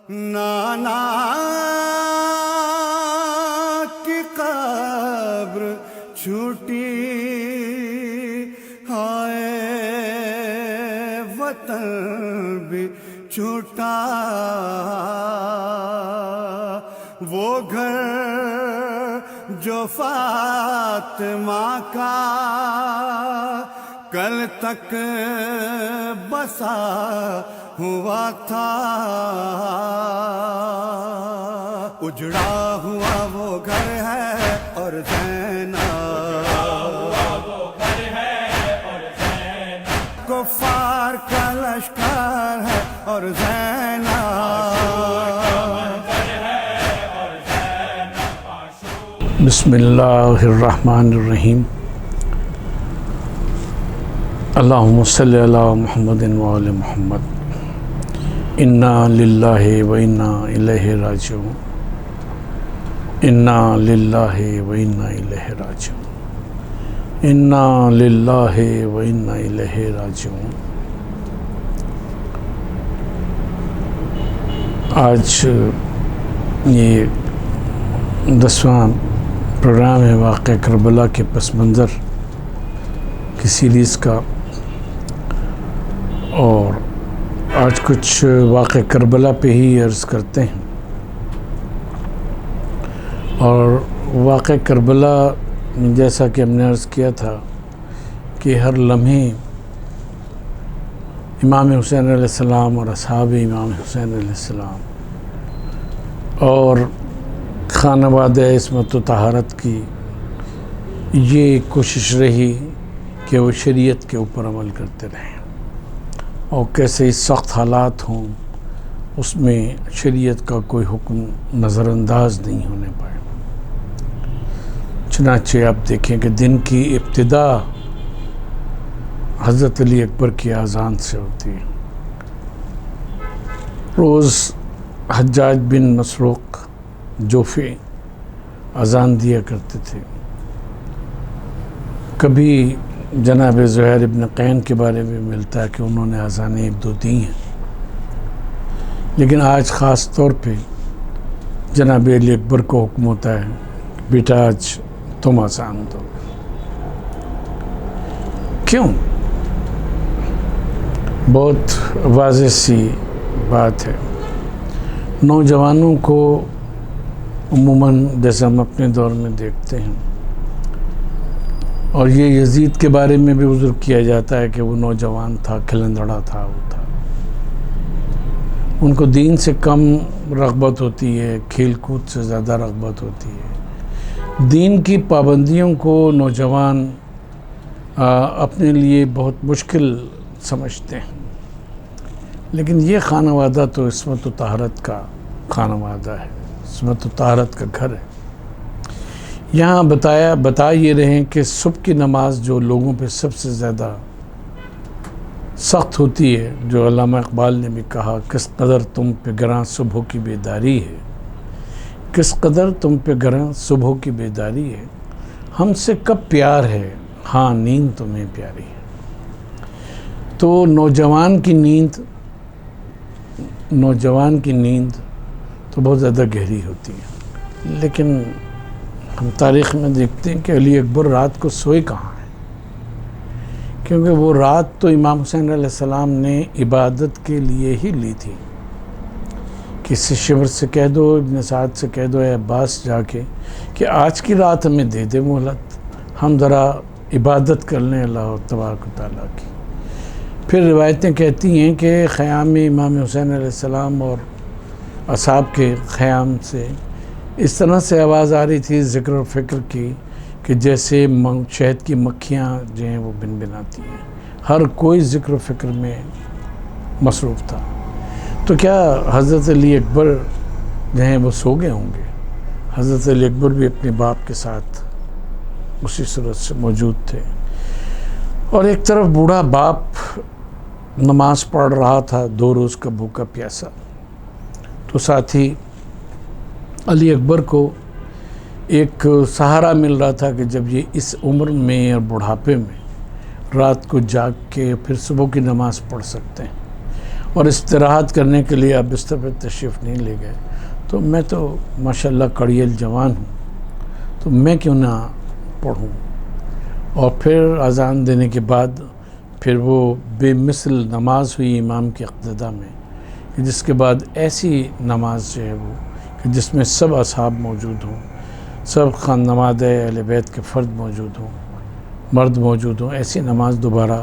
نانا کی قبر چھوٹی ہائے وطن بھی چھوٹا، وہ گھر جو فاطمہ کا کل تک بسا ہوا تھا، اجڑا ہوا وہ گھر ہے اور کفار کا لشکر ہے اور بسم اللہ الرحمن الرحیم۔ اللہم صلی علی محمد وآل محمد۔ انا للہ و انا الیہ راجعون، انا للہ و انا الیہ راجعون، انا للہ و انا الیہ راجعون۔ آج یہ 10واں پروگرام ہے واقعہ کربلا کے پس منظر کی سیریز کا، اور آج کچھ واقعہ کربلا پہ ہی عرض کرتے ہیں۔ اور واقعہ کربلا جیسا کہ ہم نے عرض کیا تھا کہ ہر لمحے امام حسین علیہ السلام اور اصحاب امام حسین علیہ السلام اور خانوادہ عصمت و طہارت کی یہ کوشش رہی کہ وہ شریعت کے اوپر عمل کرتے رہیں، اور کیسے ہی سخت حالات ہوں اس میں شریعت کا کوئی حکم نظر انداز نہیں ہونے پائے۔ چنانچہ آپ دیکھیں کہ دن کی ابتدا حضرت علی اکبر کی اذان سے ہوتی ہے۔ روز حجاج بن مسروق جوفی اذان دیا کرتے تھے۔ کبھی جناب زہیر ابن قین کے بارے میں ملتا ہے کہ انہوں نے اذانیں 1-2 دی ہیں، لیکن آج خاص طور پہ جناب علی اکبر کو حکم ہوتا ہے بیٹا آج تم اذان دو۔ کیوں؟ بہت واضح سی بات ہے۔ نوجوانوں کو عموماً جیسے ہم اپنے دور میں دیکھتے ہیں، اور یہ یزید کے بارے میں بھی عذر کیا جاتا ہے کہ وہ نوجوان تھا، کھلندڑا تھا، وہ تھا، ان کو دین سے کم رغبت ہوتی ہے، کھیل کود سے زیادہ رغبت ہوتی ہے۔ دین کی پابندیوں کو نوجوان اپنے لیے بہت مشکل سمجھتے ہیں، لیکن یہ خانوادہ تو عصمت و طہارت کا خانوادہ ہے، عصمت و طہارت کا گھر ہے۔ یہاں بتا یہ رہے ہیں کہ صبح کی نماز جو لوگوں پہ سب سے زیادہ سخت ہوتی ہے، جو علامہ اقبال نے بھی کہا، کس قدر تم پہ گراں صبح کی بیداری ہے، کس قدر تم پہ گراں صبح کی بیداری ہے، ہم سے کب پیار ہے، ہاں نیند تمہیں پیاری ہے۔ تو نوجوان کی نیند تو بہت زیادہ گہری ہوتی ہے، لیکن ہم تاریخ میں دیکھتے ہیں کہ علی اکبر رات کو سوئے کہاں ہیں، کیونکہ وہ رات تو امام حسین علیہ السلام نے عبادت کے لیے ہی لی تھی۔ کسی شمر سے کہہ دو، ابن سعد سے کہہ دو، اے عباس جا کے کہ آج کی رات ہمیں دے دے مہلت، ہم ذرا عبادت کر لیں اللہ تبارک و تعالیٰ کی۔ پھر روایتیں کہتی ہیں کہ خیام امام حسین علیہ السلام اور اصحاب کے خیام سے اس طرح سے آواز آ رہی تھی ذکر و فکر کی کہ جیسے شہد کی مکھیاں جو ہیں وہ بنبناتی ہیں، ہر کوئی ذکر و فکر میں مصروف تھا۔ تو کیا حضرت علی اکبر جو ہیں وہ سو گئے ہوں گے؟ حضرت علی اکبر بھی اپنے باپ کے ساتھ اسی صورت سے موجود تھے، اور ایک طرف بوڑھا باپ نماز پڑھ رہا تھا 2 روز کا بھوکا پیاسا، تو ساتھ ہی علی اکبر کو ایک سہارا مل رہا تھا کہ جب یہ اس عمر میں اور بڑھاپے میں رات کو جاگ کے پھر صبح کی نماز پڑھ سکتے ہیں، اور استراحت کرنے کے لیے آپ بستر پر تشریف نہیں لے گئے، تو میں تو ماشاءاللہ کڑیل جوان ہوں، تو میں کیوں نہ پڑھوں۔ اور پھر اذان دینے کے بعد پھر وہ بے مثل نماز ہوئی امام کے اقتداء میں، کہ جس کے بعد ایسی نماز جو ہے وہ کہ جس میں سب اصحاب موجود ہوں، سب خانواد اہل بیت کے فرد موجود ہوں، مرد موجود ہوں، ایسی نماز دوبارہ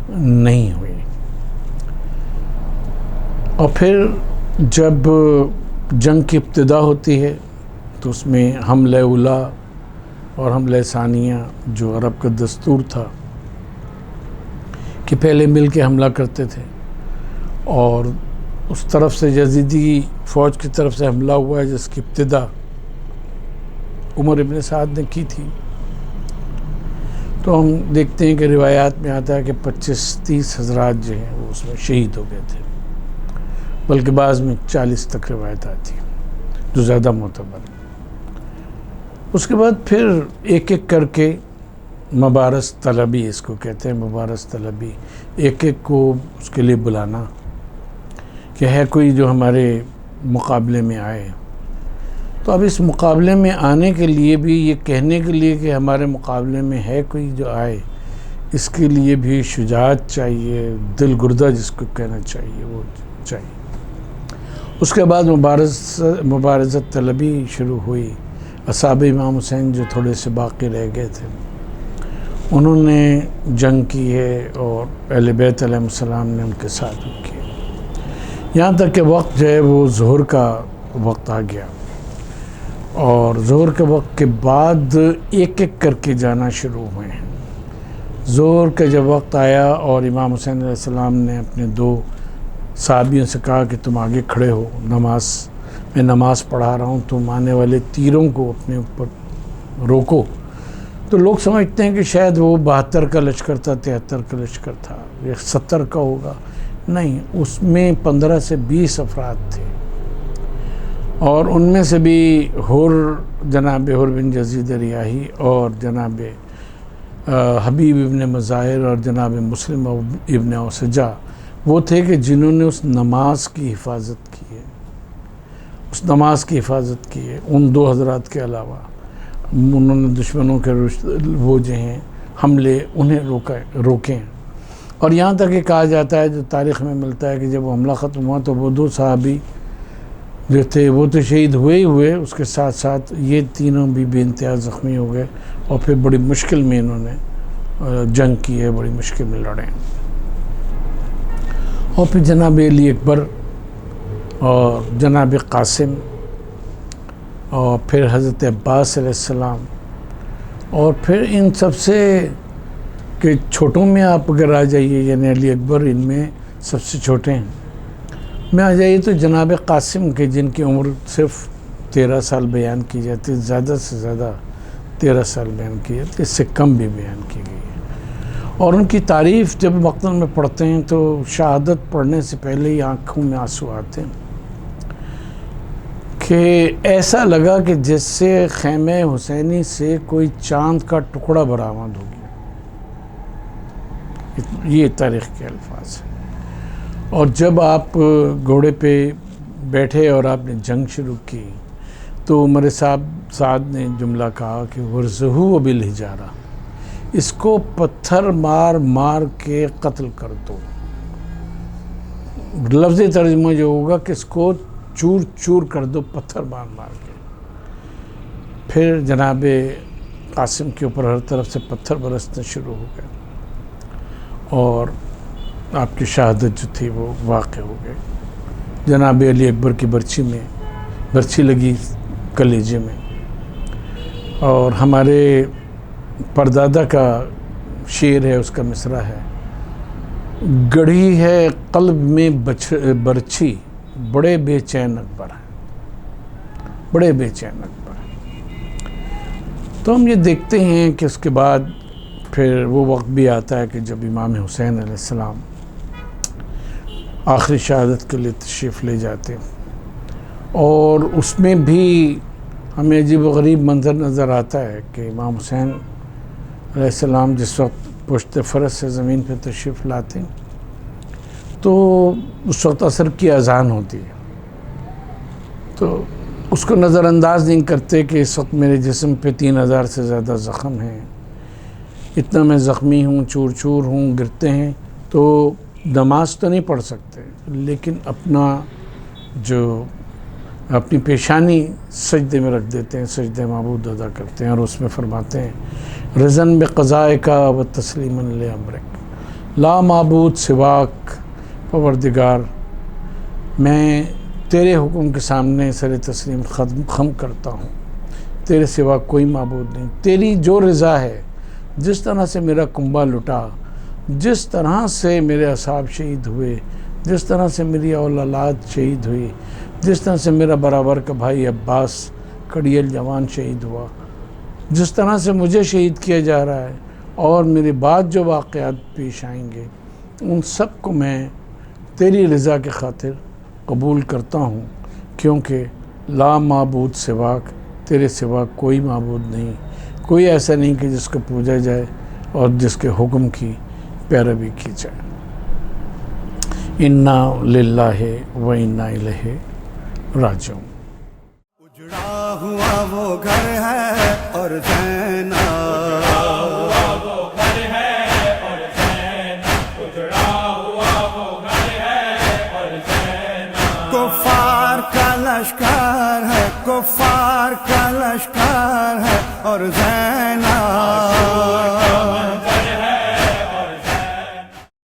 نہیں ہوئی۔ اور پھر جب جنگ کی ابتدا ہوتی ہے تو اس میں حملہ اولا اور حملہ ثانیہ جو عرب کا دستور تھا کہ پہلے مل کے حملہ کرتے تھے، اور اس طرف سے یزیدی فوج کی طرف سے حملہ ہوا ہے جس کی ابتدا عمر ابن سعد نے کی تھی، تو ہم دیکھتے ہیں کہ روایات میں آتا ہے کہ 25-30 حضرات جو ہیں وہ اس میں شہید ہو گئے تھے، بلکہ بعض میں 40 تک روایت آتی ہے جو زیادہ معتبر ہے۔ اس کے بعد پھر ایک ایک کر کے مبارز طلبی، اس کو کہتے ہیں مبارز طلبی، ایک ایک کو اس کے لیے بلانا کہ ہے کوئی جو ہمارے مقابلے میں آئے۔ تو اب اس مقابلے میں آنے کے لیے بھی، یہ کہنے کے لیے کہ ہمارے مقابلے میں ہے کوئی جو آئے، اس کے لیے بھی شجاعت چاہیے، دل گردہ جس کو کہنا چاہیے وہ چاہیے۔ اس کے بعد مبارزت طلبی شروع ہوئی۔ اصحاب امام حسین جو تھوڑے سے باقی رہ گئے تھے انہوں نے جنگ کی ہے، اور اہل بیت علیہ السلام نے ان کے ساتھ کی، یہاں تک کہ وقت جو ہے وہ ظہر کا وقت آ گیا، اور ظہر کے وقت کے بعد ایک ایک کر کے جانا شروع ہوئے ہیں۔ ظہر کا جب وقت آیا اور امام حسین علیہ السلام نے اپنے 2 صحابیوں سے کہا کہ تم آگے کھڑے ہو، میں نماز پڑھا رہا ہوں، تم آنے والے تیروں کو اپنے اوپر روکو، تو لوگ سمجھتے ہیں کہ شاید وہ 72 کا لشکر تھا، 73 کا لشکر تھا، یہ 70 کا ہوگا، نہیں، اس میں 15 سے 20 افراد تھے، اور ان میں سے بھی جناب حر بن یزید ریاحی اور جناب حبیب ابن مظاہر اور جناب مسلم ابن اوسجہ وہ تھے کہ جنہوں نے اس نماز کی حفاظت کی ہے، ان 2 حضرات کے علاوہ انہوں نے دشمنوں کے وہ جو ہیں حملے انہیں روکے ہیں۔ اور یہاں تک کہ کہا جاتا ہے، جو تاریخ میں ملتا ہے، کہ جب وہ حملہ ختم ہوا تو وہ 2 صحابی جو تھے وہ تو شہید ہوئے، اس کے ساتھ ساتھ یہ تینوں بھی بے انتہا زخمی ہو گئے، اور پھر بڑی مشکل میں انہوں نے جنگ کی ہے، بڑی مشکل میں لڑے۔ اور پھر جناب علی اکبر اور جناب قاسم اور پھر حضرت عباس علیہ السلام، اور پھر ان سب سے کہ چھوٹوں میں آپ اگر آ جائیے، یعنی علی اکبر ان میں سب سے چھوٹے ہیں، میں آ جائیے تو جناب قاسم کے جن کی عمر صرف 13 سال بیان کی جاتی ہے، زیادہ سے زیادہ 13 سال بیان کی جاتی ہے، اس سے کم بھی بیان کی گئی ہے۔ اور ان کی تعریف جب مقتل میں پڑھتے ہیں تو شہادت پڑھنے سے پہلے ہی آنکھوں میں آنسو آتے ہیں، کہ ایسا لگا کہ جس سے خیمہ حسینی سے کوئی چاند کا ٹکڑا برآمد ہو گیا۔ یہ تاریخ کے الفاظ ہیں۔ اور جب آپ گھوڑے پہ بیٹھے اور آپ نے جنگ شروع کی تو عمر سعد نے جملہ کہا کہ ورزہو بالحجارہ، اس کو پتھر مار مار کے قتل کر دو۔ لفظی ترجمہ جو ہوگا کہ اس کو چور چور کر دو، پتھر مار مار کے۔ پھر جناب قاسم کے اوپر ہر طرف سے پتھر برسنے شروع ہو گئے، اور آپ کی شہادت جو تھی وہ واقع ہو گئی۔ جناب علی اکبر کی برچھی لگی کلیجے میں، اور ہمارے پردادا کا شعر ہے، اس کا مصرع ہے، گڑھی ہے قلب میں برچھی، بڑے بے چین اکبر ہیں، بڑے بے چین اکبر ہیں۔ تو ہم یہ دیکھتے ہیں کہ اس کے بعد پھر وہ وقت بھی آتا ہے کہ جب امام حسین علیہ السلام آخری شہادت کے لیے تشریف لے جاتے ہیں، اور اس میں بھی ہمیں عجیب و غریب منظر نظر آتا ہے کہ امام حسین علیہ السلام جس وقت پشت فرس سے زمین پہ تشریف لاتے ہیں تو اس وقت عصر کی اذان ہوتی ہے، تو اس کو نظر انداز نہیں کرتے کہ اس وقت میرے جسم پہ 3000 سے زیادہ زخم ہیں، اتنا میں زخمی ہوں، چور چور ہوں، گرتے ہیں، تو نماز تو نہیں پڑھ سکتے، لیکن اپنی پیشانی سجدے میں رکھ دیتے ہیں، سجدے معبود ادا کرتے ہیں، اور اس میں فرماتے ہیں رضن بقضائک و تسلیما لامرک، لا معبود سواک، پروردگار میں تیرے حکم کے سامنے سر تسلیم خم کرتا ہوں، تیرے سوا کوئی معبود نہیں، تیری جو رضا ہے، جس طرح سے میرا کنبہ لٹا، جس طرح سے میرے اصحاب شہید ہوئے، جس طرح سے میری اولاد شہید ہوئی، جس طرح سے میرا برابر کا بھائی عباس کڑیل جوان شہید ہوا، جس طرح سے مجھے شہید کیا جا رہا ہے، اور میرے بعد جو واقعات پیش آئیں گے، ان سب کو میں تیری رضا کے خاطر قبول کرتا ہوں، کیونکہ لا معبود سواک، تیرے سوا کوئی معبود نہیں، کوئی ایسا نہیں کہ جس کو پوجا جائے اور جس کے حکم کی پیروی کی جائے۔ انا للہ و انا الیہ راجعون۔ اجڑا ہوا وہ گھر ہے اور زینب کفار کا لشکر ہے، کفار کا لشکر ہے اور زینب